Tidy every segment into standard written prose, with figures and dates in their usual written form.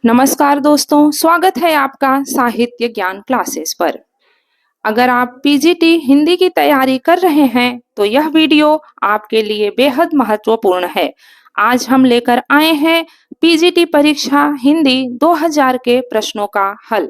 नमस्कार दोस्तों, स्वागत है आपका साहित्य ज्ञान क्लासेस पर। अगर आप पीजीटी हिंदी की तैयारी कर रहे हैं तो यह वीडियो आपके लिए बेहद महत्वपूर्ण है। आज हम लेकर आए हैं पीजीटी परीक्षा हिंदी 2000 के प्रश्नों का हल।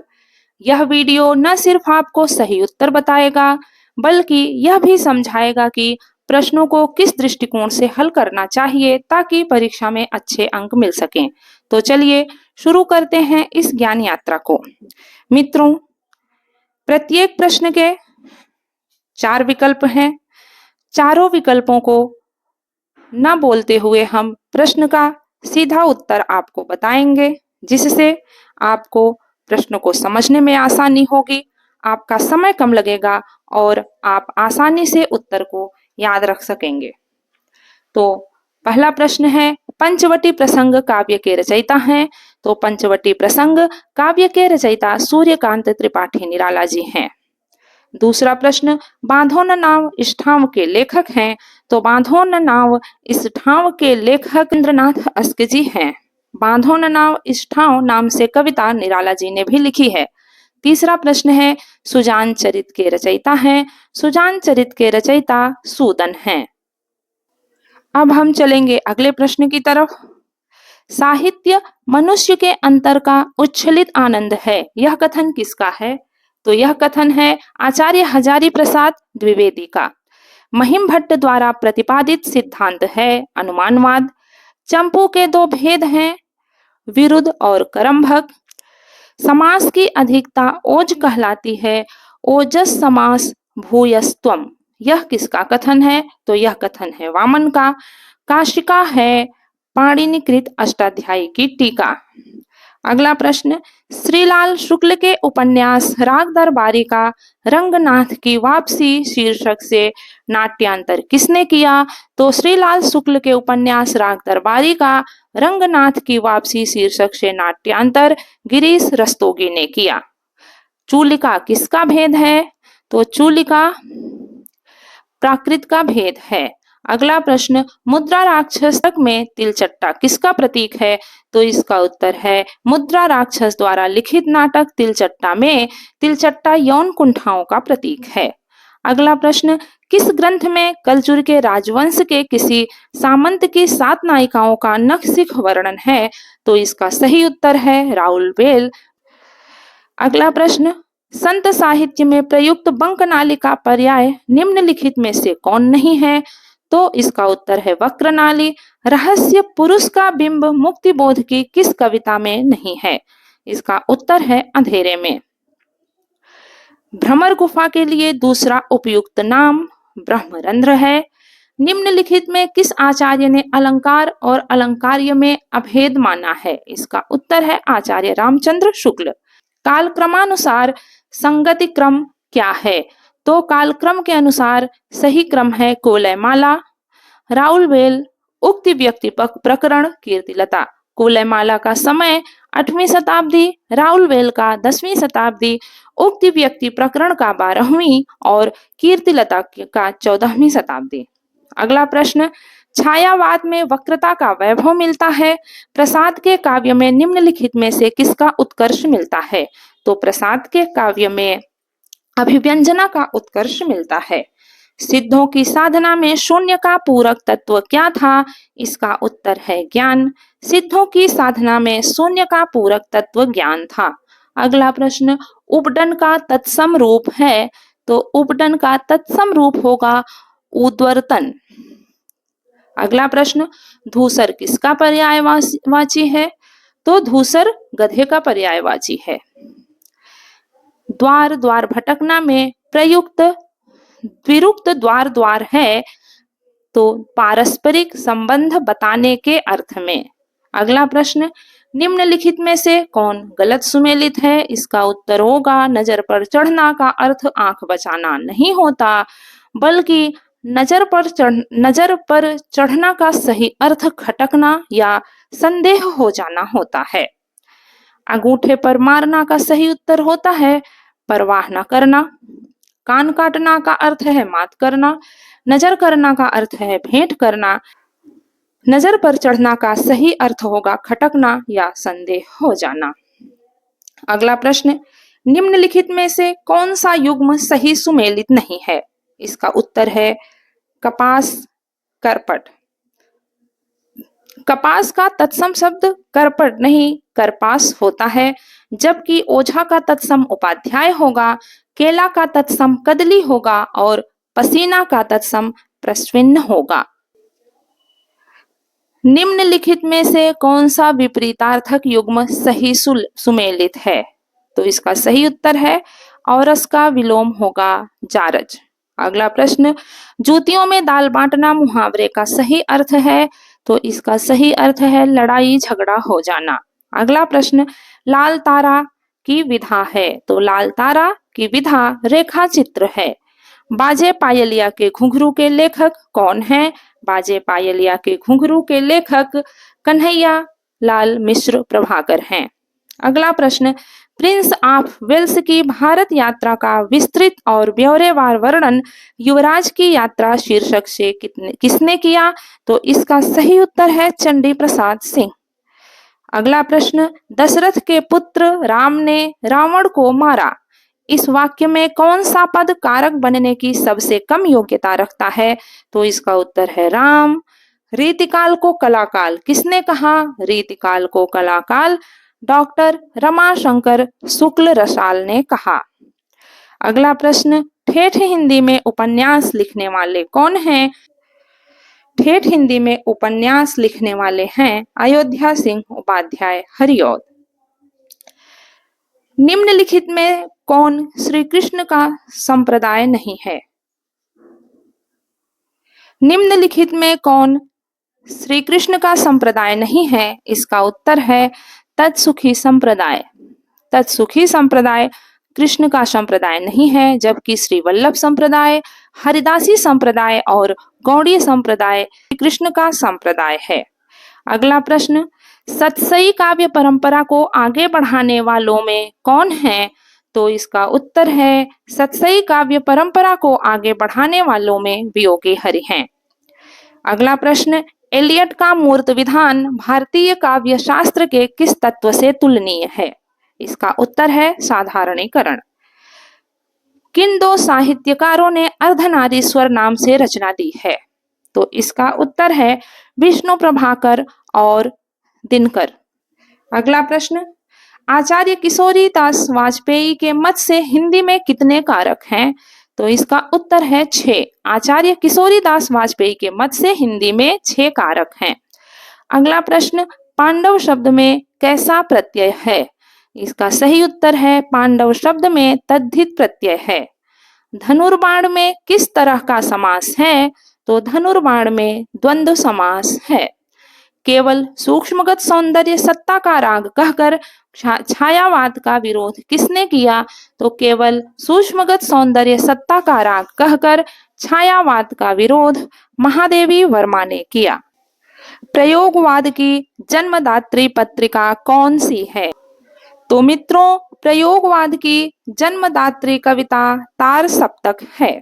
यह वीडियो न सिर्फ आपको सही उत्तर बताएगा बल्कि यह भी समझाएगा कि प्रश्नों को किस दृष्टिकोण से हल करना चाहिए ताकि परीक्षा में अच्छे अंक मिल सकें। तो चलिए शुरू करते हैं इस ज्ञान यात्रा को। मित्रों, प्रत्येक प्रश्न के 4 विकल्प हैं। चारों विकल्पों को न बोलते हुए हम प्रश्न का सीधा उत्तर आपको बताएंगे, जिससे आपको प्रश्न को समझने में आसानी होगी, आपका समय कम लगेगा और आप आसानी से उत्तर को याद रख सकेंगे। तो पहला प्रश्न है, पंचवटी प्रसंग काव्य के रचयिता हैं। तो पंचवटी प्रसंग काव्य के रचयिता सूर्यकांत त्रिपाठी निराला जी हैं। दूसरा प्रश्न, बांधो न नाव इस ठाव के लेखक हैं। तो बांधो न नाव इस ठाव के लेखक इंद्रनाथ अस्क जी हैं। बांधो न नाव इस ठाव नाम से कविता निराला जी ने भी लिखी है। तीसरा प्रश्न है, सुजान चरित के रचयिता हैं। सुजान चरित के रचयिता सूदन हैं। अब हम चलेंगे अगले प्रश्न की तरफ। साहित्य मनुष्य के अंतर का उच्छलित आनंद है, यह कथन किसका है? तो यह कथन है आचार्य हजारी प्रसाद द्विवेदी का। महिम भट्ट द्वारा प्रतिपादित सिद्धांत है अनुमानवाद। चंपू के 2 भेद हैं, विरुद्ध और करमभग। समास की अधिकता ओज कहलाती है, ओजस समास भूयस्त्वम, यह किसका कथन है? तो यह कथन है वामन का। काशिका है पाणिनिकृत अष्टाध्यायी की टीका। अगला प्रश्न, श्रीलाल शुक्ल के उपन्यास राग दरबारी का रंगनाथ की वापसी शीर्षक से नाट्यांतर किसने किया? तो श्रीलाल शुक्ल के उपन्यास राग दरबारी का रंगनाथ की वापसी शीर्षक से नाट्यांतर गिरीश रस्तोगी ने किया। चूलिका किसका भेद है? तो चूलिका प्राकृत का भेद है। अगला प्रश्न, मुद्रा राक्षस में तिलचट्टा किसका प्रतीक है? तो इसका उत्तर है मुद्रा राक्षस द्वारा लिखित नाटक तिलचट्टा में तिलचट्टा यौन कुंठाओं का प्रतीक है। अगला प्रश्न, किस ग्रंथ में कलचुर के राजवंश के किसी सामंत की 7 नायिकाओं का नखशिख वर्णन है? तो इसका सही उत्तर है राउलवेल। अगला प्रश्न, संत साहित्य में प्रयुक्त बंकनाली का पर्याय निम्नलिखित में से कौन नहीं है? तो इसका उत्तर है वक्रनाली। रहस्य पुरुष का बिंब मुक्तिबोध की किस कविता में नहीं है? इसका उत्तर है अंधेरे में। भ्रमर गुफा के लिए दूसरा उपयुक्त नाम ब्रह्मरंध्र है। निम्नलिखित में किस आचार्य ने अलंकार और अलंकार्य में अभेद माना है? इसका उत्तर है आचार्य रामचंद्र शुक्ल। कालक्रमानुसार संगति क्रम क्या है? तो कालक्रम के अनुसार सही क्रम है कुवलयमाला। राउलवेल, उक्ति व्यक्ति प्रकरण कीर्तिलता। कुवलयमाला का समय 8वीं शताब्दी, राउलवेल का 10वीं शताब्दी, उक्ति व्यक्ति प्रकरण का 12वीं और कीर्तिलता का 14वीं शताब्दी। अगला प्रश्न, छायावाद में वक्रता का वैभव मिलता है। प्रसाद के काव्य में निम्नलिखित में से किसका उत्कर्ष मिलता है? तो प्रसाद के काव्य में अभिव्यंजना का उत्कर्ष मिलता है। सिद्धों की साधना में शून्य का पूरक तत्व क्या था? इसका उत्तर है ज्ञान। सिद्धों की साधना में शून्य का पूरक तत्व ज्ञान था। अगला प्रश्न, उपडन का तत्सम रूप है। तो उपडन का तत्सम रूप होगा उद्वर्तन। अगला प्रश्न, धूसर किसका पर्यायवाची है? तो धूसर गधे का पर्यायवाची है। द्वार द्वार भटकना में प्रयुक्त द्विरुक्त द्वार द्वार है, तो पारस्परिक संबंध बताने के अर्थ में। अगला प्रश्न, निम्नलिखित में से कौन गलत सुमेलित है? इसका उत्तर होगा नजर पर चढ़ना का अर्थ आंख बचाना नहीं होता, बल्कि नजर पर चढ़ना का सही अर्थ खटकना या संदेह हो जाना होता है। अंगूठे पर मारना का सही उत्तर होता है परवाह न करना। कान काटना का अर्थ है मात करना। नजर करना का अर्थ है भेंट करना। नजर पर चढ़ना का सही अर्थ होगा खटकना या संदेह हो जाना। अगला प्रश्न, निम्नलिखित में से कौन सा युग्म सही सुमेलित नहीं है? इसका उत्तर है कपास, करपट। कपास का तत्सम शब्द करपट नहीं करपास होता है, जबकि ओझा का तत्सम उपाध्याय होगा, केला का तत्सम कदली होगा और पसीना का तत्सम प्रस्विन्न होगा। निम्नलिखित में से कौन सा विपरीतार्थक युग्म सही सुमेलित है? तो इसका सही उत्तर है औरस का विलोम होगा जारज। अगला प्रश्न, जूतियों में दाल बांटना मुहावरे का सही अर्थ है? तो इसका सही अर्थ है लड़ाई झगड़ा हो जाना। अगला प्रश्न, लाल तारा की विधा है? तो लाल तारा की विधा रेखा चित्र है। बाजे पायलिया के घुंघरू के लेखक कौन हैं? बाजे पायलिया के घुंघरू के लेखक कन्हैया लाल मिश्र प्रभाकर हैं। अगला प्रश्न, प्रिंस ऑफ वेल्स की भारत यात्रा का विस्तृत और ब्यौरेवार वर्णन युवराज की यात्रा शीर्षक से किसने किया? तो इसका सही उत्तर है चंडी प्रसाद सिंह। अगला प्रश्न, दशरथ के पुत्र राम ने रावण को मारा। इस वाक्य में कौन सा पद कारक बनने की सबसे कम योग्यता रखता है? तो इसका उत्तर है राम। रीतिकाल को कलाकाल किसने कहा? रीतिकाल को कलाकाल डॉक्टर रमाशंकर शुक्ल रसाल ने कहा। अगला प्रश्न, ठेठ हिंदी में उपन्यास लिखने वाले कौन हैं? ठेठ हिंदी में उपन्यास लिखने वाले हैं अयोध्या सिंह उपाध्याय हरिऔध। निम्नलिखित में कौन श्री कृष्ण का संप्रदाय नहीं है? निम्नलिखित में कौन श्री कृष्ण का संप्रदाय नहीं है? इसका उत्तर है तत्सुखी संप्रदाय। तत्सुखी संप्रदाय कृष्ण का संप्रदाय नहीं है, जबकि श्री वल्लभ संप्रदाय, हरिदासी संप्रदाय और गौड़ीय संप्रदाय कृष्ण का संप्रदाय है। अगला प्रश्न, सतसई काव्य परंपरा को आगे बढ़ाने वालों में कौन है? तो इसका उत्तर है सतसई काव्य परंपरा को आगे बढ़ाने वालों में वियोगी हरि हैं। अगला प्रश्न, एलियट का मूर्त विधान भारतीय काव्य शास्त्र के किस तत्व से तुलनीय है? इसका उत्तर है साधारणीकरण। किन दो साहित्यकारों ने अर्धनारीश्वर नाम से रचना दी है? तो इसका उत्तर है विष्णु प्रभाकर और दिनकर। अगला प्रश्न, आचार्य किशोरी दास वाजपेयी के मत से हिंदी में कितने कारक हैं? तो इसका उत्तर है 6। आचार्य किशोरी दास वाजपेयी के मत से हिंदी में 6 कारक हैं। अगला प्रश्न, पांडव शब्द में कैसा प्रत्यय है? इसका सही उत्तर है पांडव शब्द में तद्धित प्रत्यय है। धनुर्बाण में किस तरह का समास है? तो धनुर्बाण में द्वंद्व समास है। केवल सूक्ष्मगत सौंदर्य सत्ता का राग कहकर छायावाद का विरोध किसने किया? तो केवल सूक्ष्मगत सौंदर्य सत्ता का राग कहकर छायावाद का विरोध महादेवी वर्मा ने किया। प्रयोगवाद की जन्मदात्री पत्रिका कौन सी है? तो मित्रों, प्रयोगवाद की जन्मदात्री कविता तार सप्तक है।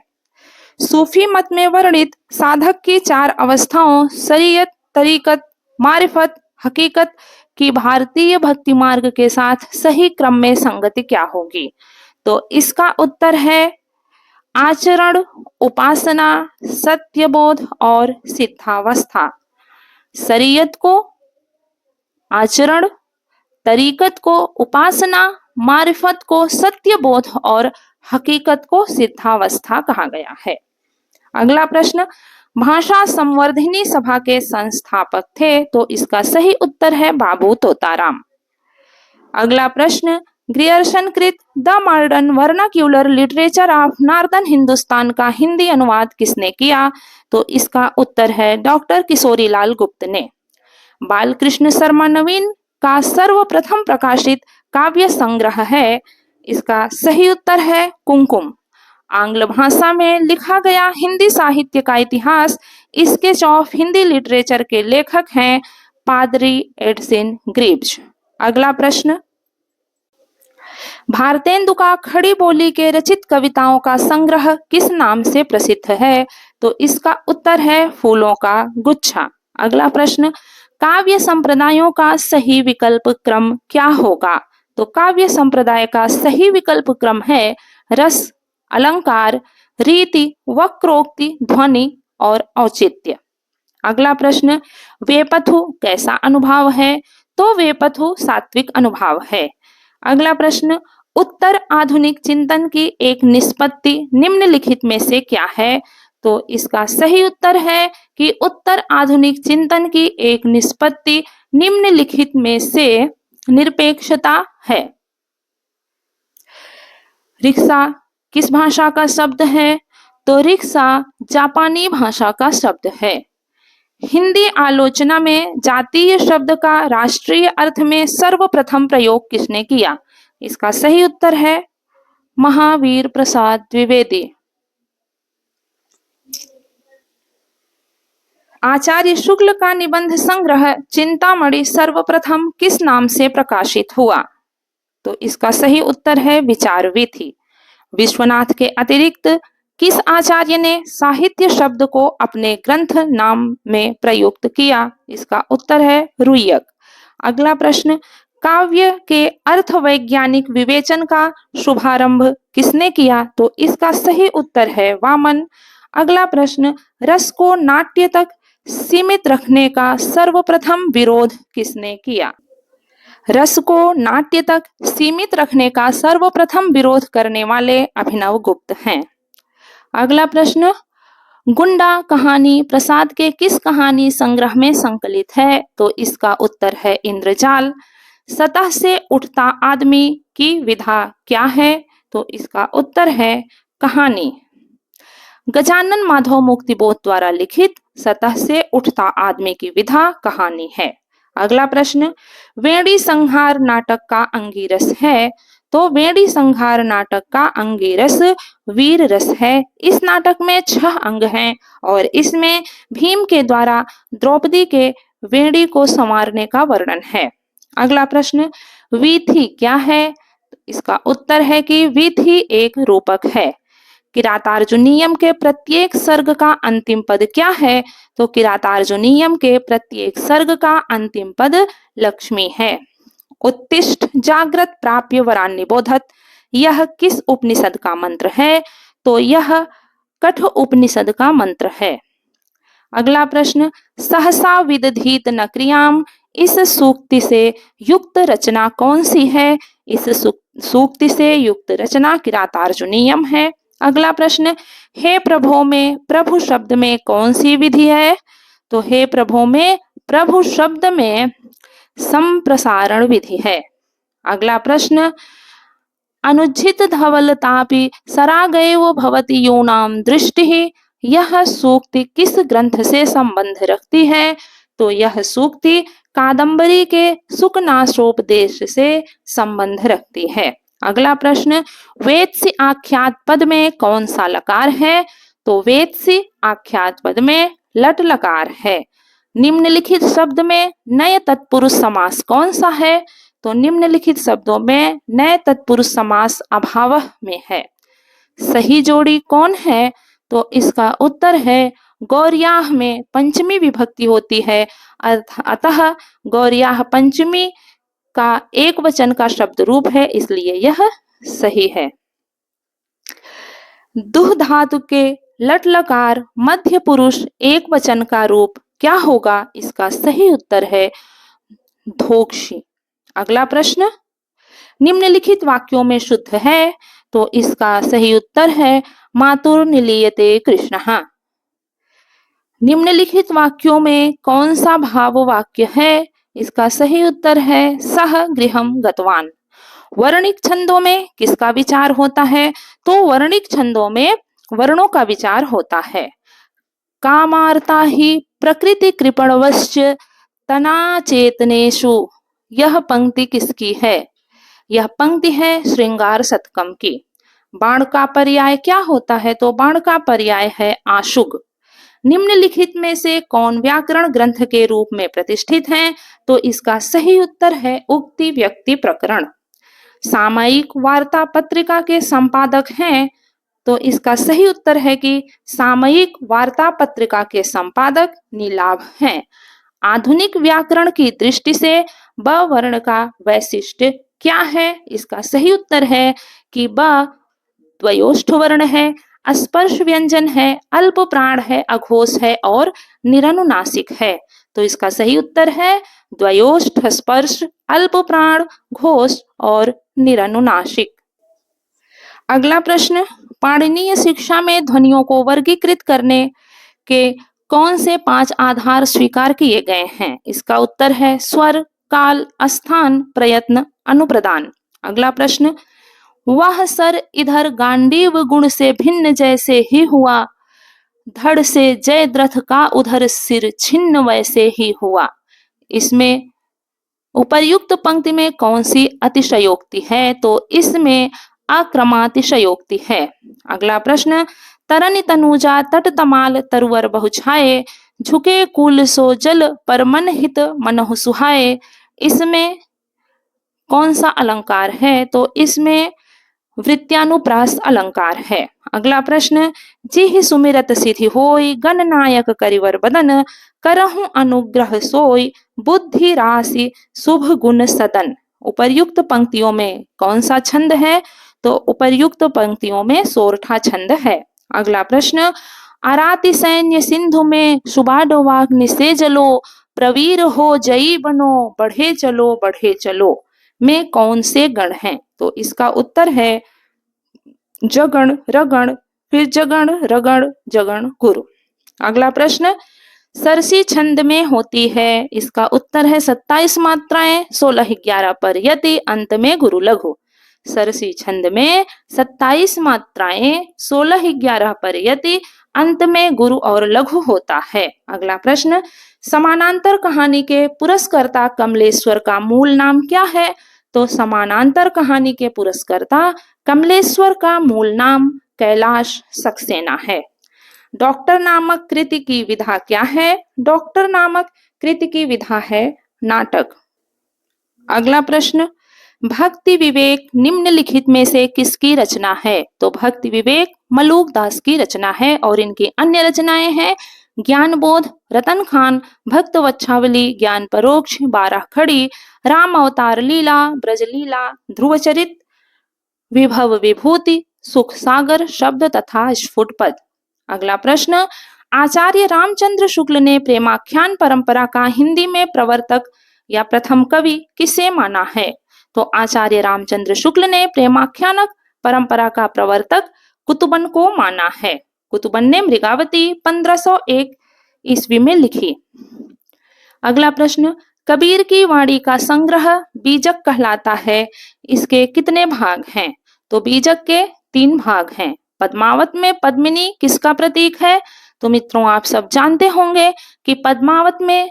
सूफी मत में वर्णित साधक की 4 अवस्थाओं शरीयत, तरीकत, मारिफत, हकीकत की भारतीय भक्ति मार्ग के साथ सही क्रम में संगति क्या होगी? तो इसका उत्तर है आचरण, उपासना, सत्यबोध और सिद्धावस्था। शरीयत को आचरण, तरीकत को उपासना, मारिफत को सत्यबोध और हकीकत को सिद्धावस्था कहा गया है। अगला प्रश्न, भाषा संवर्धिनी सभा के संस्थापक थे? तो इसका सही उत्तर है बाबू तोताराम। अगला प्रश्न, ग्रियर्सन कृत the modern vernacular literature of northern Hindustan का हिंदी अनुवाद किसने किया? तो इसका उत्तर है डॉक्टर किशोरीलाल गुप्त ने। बालकृष्ण शर्मा नवीन का सर्वप्रथम प्रकाशित काव्य संग्रह है। इसका सही उत्तर है कुमकुम। आंग्ल भाषा में लिखा गया हिंदी साहित्य का इतिहास स्केच ऑफ हिंदी लिटरेचर के लेखक हैं पादरी एडसिन ग्रीव्स। अगला प्रश्न, भारतेंदु का खड़ी बोली के रचित कविताओं का संग्रह किस नाम से प्रसिद्ध है? तो इसका उत्तर है फूलों का गुच्छा। अगला प्रश्न, काव्य संप्रदायों का सही विकल्प क्रम क्या होगा? तो काव्य संप्रदाय का सही विकल्प क्रम है रस, अलंकार, रीति, वक्रोक्ति, ध्वनि और औचित्य। अगला प्रश्न, वेपथु कैसा अनुभाव है? तो वेपथु सात्विक अनुभाव है। अगला प्रश्न, उत्तर आधुनिक चिंतन की एक निष्पत्ति निम्नलिखित में से क्या है? तो इसका सही उत्तर है कि उत्तर आधुनिक चिंतन की एक निष्पत्ति निम्नलिखित में से निरपेक्षता है। रिक्शा किस भाषा का शब्द है? तो रिक्शा जापानी भाषा का शब्द है। हिंदी आलोचना में जातीय शब्द का राष्ट्रीय अर्थ में सर्वप्रथम प्रयोग किसने किया? इसका सही उत्तर है महावीर प्रसाद द्विवेदी। आचार्य शुक्ल का निबंध संग्रह चिंतामणि सर्वप्रथम किस नाम से प्रकाशित हुआ? तो इसका सही उत्तर है विचार वीथी। विश्वनाथ के अतिरिक्त किस आचार्य ने साहित्य शब्द को अपने ग्रंथ नाम में प्रयुक्त किया? इसका उत्तर है रुय्यक। अगला प्रश्न, काव्य के अर्थवैज्ञानिक विवेचन का शुभारंभ किसने किया? तो इसका सही उत्तर है वामन। अगला प्रश्न, रस को नाट्य तक सीमित रखने का सर्वप्रथम विरोध किसने किया? रस को नाट्य तक सीमित रखने का सर्वप्रथम विरोध करने वाले अभिनव गुप्त हैं। अगला प्रश्न, गुंडा कहानी प्रसाद के किस कहानी संग्रह में संकलित है? तो इसका उत्तर है इंद्रजाल। सतह से उठता आदमी की विधा क्या है? तो इसका उत्तर है कहानी। गजानन माधव मुक्तिबोध द्वारा लिखित सतह से उठता आदमी की विधा कहानी है। अगला प्रश्न, वेणी संहार नाटक का अंगिरस है? तो वेणी संहार नाटक का अंगिरस वीर रस है। इस नाटक में 6 अंग हैं और इसमें भीम के द्वारा द्रौपदी के वेणी को संवारने का वर्णन है। अगला प्रश्न, वीथी क्या है? इसका उत्तर है कि वीथी एक रूपक है। किरातार्जुनीयम के प्रत्येक सर्ग का अंतिम पद क्या है? तो किरातार्जुनीयम के प्रत्येक सर्ग का अंतिम पद लक्ष्मी है। उत्तिष्ठ जागृत प्राप्य वरान्निबोधत, यह किस उपनिषद का मंत्र है? तो यह कठ उपनिषद का मंत्र है। अगला प्रश्न, सहसा विदधीत न क्रियाम, इस सूक्ति से युक्त रचना कौन सी है? इस सूक्ति से युक्त रचना किरातार्जुनीयम है। अगला प्रश्न, हे प्रभो में प्रभु शब्द में कौन सी विधि है? तो हे प्रभो में प्रभु शब्द में संप्रसारण विधि है। अगला प्रश्न, अनुज्झित धवलतापि सरागैव भवति यूनाम दृष्टि, यह सूक्ति किस ग्रंथ से संबंध रखती है? तो यह सूक्ति कादंबरी के सुकनासोपदेश से संबंध रखती है। अगला प्रश्न, वेत्सी आख्यात पद में कौन सा लकार है? तो वेत्सी आख्यात पद में लट लकार है। निम्नलिखित शब्द में नए तत्पुरुष समास कौन सा है? तो निम्नलिखित शब्दों में नए तत्पुरुष समास अभावः में है। सही जोड़ी कौन है? तो इसका उत्तर है गौर्याह में पंचमी विभक्ति होती है, अतः गौर्याह पंचमी का एक वचन का शब्द रूप है, इसलिए यह सही है। दुह धातु के लट लकार मध्य पुरुष एक वचन का रूप क्या होगा? इसका सही उत्तर है धोक्षी। अगला प्रश्न, निम्नलिखित वाक्यों में शुद्ध है? तो इसका सही उत्तर है मातुर निलीयते कृष्णः। निम्नलिखित वाक्यों में कौन सा भाव वाक्य है? इसका सही उत्तर है सह गृहम गतवान। वर्णिक छंदों में किसका विचार होता है? तो वर्णिक छंदों में वर्णों का विचार होता है। कामार्ता ही प्रकृति कृपणवश्च तना चेतनेषु, यह पंक्ति किसकी है? यह पंक्ति है श्रृंगार शतकम की। बाण का पर्याय क्या होता है? तो बाण का पर्याय है आशुग। निम्नलिखित में से कौन व्याकरण ग्रंथ के रूप में प्रतिष्ठित हैं? तो इसका सही उत्तर है उक्ति व्यक्ति प्रकरण। सामयिक वार्ता पत्रिका के संपादक हैं? तो इसका सही उत्तर है कि सामयिक वार्ता पत्रिका के संपादक नीलाभ हैं। आधुनिक व्याकरण की दृष्टि से ब वर्ण का वैशिष्ट्य क्या है? इसका सही उत्तर है कि ब द्वयोष्ठ वर्ण है, स्पर्श व्यंजन है, अल्प प्राण है, अघोष है और निरनुनासिक है। तो इसका सही उत्तर है द्वयोष्ठ, स्पर्श, अल्प प्राण, घोष और निरनुनासिक। अगला प्रश्न, पाणिनीय शिक्षा में ध्वनियों को वर्गीकृत करने के कौन से 5 आधार स्वीकार किए गए हैं? इसका उत्तर है स्वर, काल, स्थान, प्रयत्न, अनुप्रदान। अगला प्रश्न, वह सर इधर गांडीव गुण से भिन्न जैसे ही हुआ, धड़ से जयद्रथ का उधर सिर छिन्न वैसे ही हुआ। इसमें उपर्युक्त पंक्ति में कौन सी अतिशयोक्ति है? तो इसमें अक्रमातिशयोक्ति है। अगला प्रश्न, तरन तनुजा तट तमाल तरुवर बहुछाए, झुके कुल सो जल पर मन हित मनहु सुहाए। इसमें कौन सा अलंकार है? तो इसमें वृत्यानुप्रास अलंकार है। अगला प्रश्न, जिहि सुमिरत सिद्धि होय, गणनायक करिवर बदन, करहु अनुग्रह सोय, बुद्धि राशि शुभ गुण सदन। उपर्युक्त पंक्तियों में कौन सा छंद है? तो उपर्युक्त पंक्तियों में सोरठा छंद है। अगला प्रश्न, अराति सैन्य सिंधु में सुबाडोवाग्नि से जलो, प्रवीर हो जयी बनो, बढ़े चलो में कौन से गण हैं? तो इसका उत्तर है जगण, रगण, फिर जगण, रगण, जगण, गुरु। अगला प्रश्न, सरसी छंद में होती है। इसका उत्तर है 27 मात्राएं, 16-11 पर यति, अंत में गुरु लघु। सरसी छंद में 27 मात्राएं, 16-11 पर यति, अंत में गुरु और लघु होता है। अगला प्रश्न, समानांतर कहानी के पुरस्कर्ता कमलेश्वर का मूल नाम क्या है? तो समानांतर कहानी के पुरस्कर्ता कमलेश्वर का मूल नाम कैलाश सक्सेना है। डॉक्टर नामक कृति की विधा क्या है? डॉक्टर नामक कृति की विधा है नाटक। अगला प्रश्न, भक्ति विवेक निम्नलिखित में से किसकी रचना है? तो भक्ति विवेक मलूक दास की रचना है और इनकी अन्य रचनाएं हैं ज्ञान बोध, रतन खान, भक्त वच्छावली, ज्ञान परोक्ष, 12 खड़ी, राम अवतार लीला, ब्रज लीला, ध्रुव चरित, विभव विभूति, सुख सागर, शब्द तथा स्फुट पद। अगला प्रश्न, आचार्य रामचंद्र शुक्ल ने प्रेमाख्यान परंपरा का हिंदी में प्रवर्तक या प्रथम कवि किसे माना है? तो आचार्य रामचंद्र शुक्ल ने प्रेमाख्यानक परंपरा का प्रवर्तक कुतुबन को माना है। कुतुबन ने मृगावती 1501 ईस्वी में लिखी। अगला प्रश्न, कबीर की वाणी का संग्रह बीजक कहलाता है। इसके कितने भाग हैं? तो बीजक के 3 भाग हैं। पद्मावत में पद्मिनी किसका प्रतीक है? तो मित्रों आप सब जानते होंगे कि पद्मावत में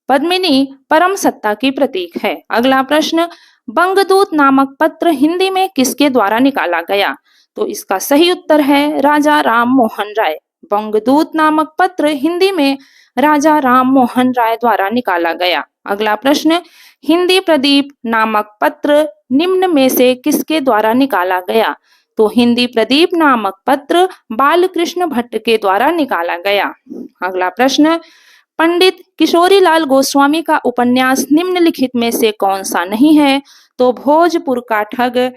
पद्मिनी परम सत्ता की प्रतीक है। अगला प्रश्न, बंगदूत नामक पत्र हिंदी में किसके द्वारा निकाला गया? तो इसका सही उत्तर है राजा राम मोहन राय। बंगदूत नामक पत्र हिंदी में राजा राम मोहन राय द्वारा निकाला गया। अगला प्रश्न, हिंदी प्रदीप नामक पत्र निम्न में से किसके द्वारा निकाला गया? तो हिंदी प्रदीप नामक पत्र बालकृष्ण भट्ट के द्वारा निकाला गया। अगला प्रश्न, पंडित किशोरीलाल गोस्वामी का उपन्यास निम्नलिखित में से कौन सा नहीं है? तो भोजपुर का ठग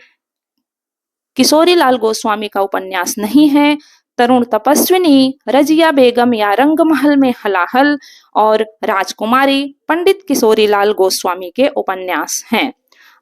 किशोरीलाल गोस्वामी का उपन्यास नहीं है। तरुण तपस्विनी, रजिया बेगम या रंगमहल में हलाहल और राजकुमारी पंडित किशोरीलाल गोस्वामी के उपन्यास हैं।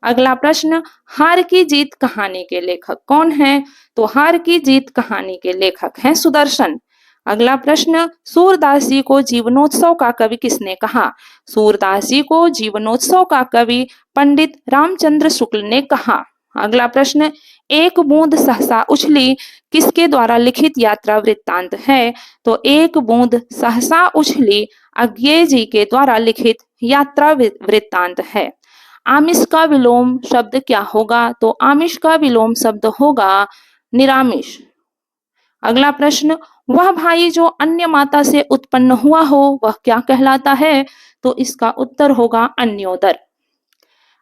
अगला प्रश्न, हार की जीत कहानी के लेखक कौन हैं? तो हार की जीत कहानी के लेखक हैं सुदर्शन। अगला प्रश्न, सूरदास जी को जीवनोत्सव का कवि किसने कहा? सूरदास जी को जीवनोत्सव का कवि पंडित रामचंद्र शुक्ल ने कहा। अगला प्रश्न, एक बूंद सहसा उछली किसके द्वारा लिखित यात्रा वृत्तांत है? तो एक बूंद सहसा उछली अज्ञेय जी के द्वारा लिखित यात्रा वृत्तांत है। आमिष का विलोम शब्द क्या होगा? तो आमिष का विलोम शब्द होगा निरामिष। अगला प्रश्न, वह भाई जो अन्य माता से उत्पन्न हुआ हो वह क्या कहलाता है? तो इसका उत्तर होगा अन्योदर।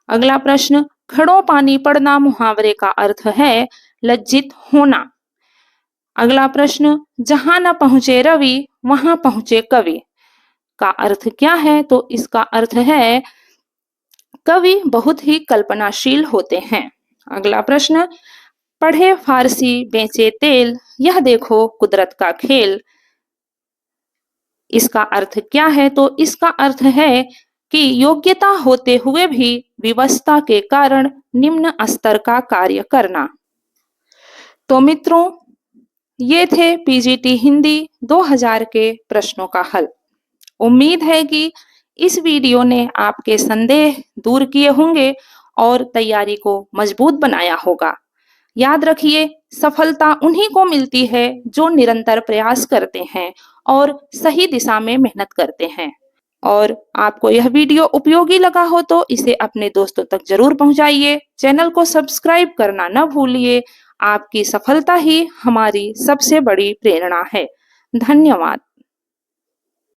अगला प्रश्न, घड़ों पानी पड़ना मुहावरे का अर्थ है लज्जित होना। अगला प्रश्न, जहां न पहुंचे रवि वहां पहुंचे कवि। का अर्थ क्या है? तो इसका अर्थ है कवि बहुत ही कल्पनाशील होते हैं। अगला प्रश्न, पढ़े फारसी बेचे तेल, यह देखो कुदरत का खेल, इसका अर्थ क्या है? तो इसका अर्थ है कि योग्यता होते हुए भी विवशता के कारण निम्न स्तर का कार्य करना। तो मित्रों, ये थे पीजीटी हिंदी 2000 के प्रश्नों का हल। उम्मीद है कि इस वीडियो ने आपके संदेह दूर किए होंगे और तैयारी को मजबूत बनाया होगा। याद रखिए, सफलता उन्हीं को मिलती है जो निरंतर प्रयास करते हैं और सही दिशा में मेहनत करते हैं। और आपको यह वीडियो उपयोगी लगा हो तो इसे अपने दोस्तों तक जरूर पहुंचाइए। चैनल को सब्सक्राइब करना न भूलिए। आपकी सफलता ही हमारी सबसे बड़ी प्रेरणा है। धन्यवाद।